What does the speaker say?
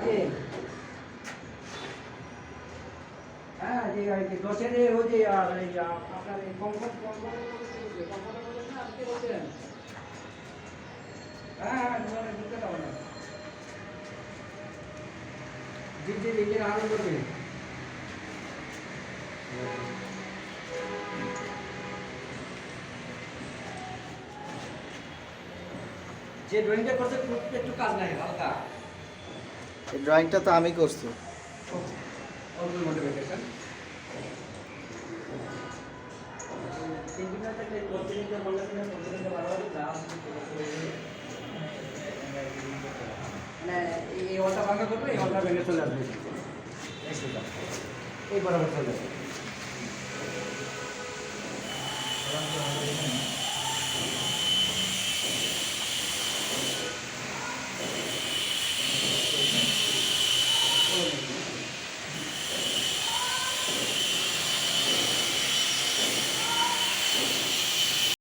যে হ্যাঁ যে দশের ওই যে আপনার কমফর্ট বলেন না আপনি বলছেন হ্যাঁ হ্যাঁ ঢুকতে পারবো না জি জি জি আনন্দ করবে যে ড্রয়িংটা করছে একটু কাজ নাই হালকা এই ড্রয়িংটা তো আমি করছি। অল্প মোটিভেশন তিন দিন থেকে প্রতিদিনকে বললে কিনা প্রতিদিনকে ভালো হবে না মানে এই ওটা ভাঙা করবে এই ওটা ভেঙে চলে আসবে এই বরাবর চলে আসবে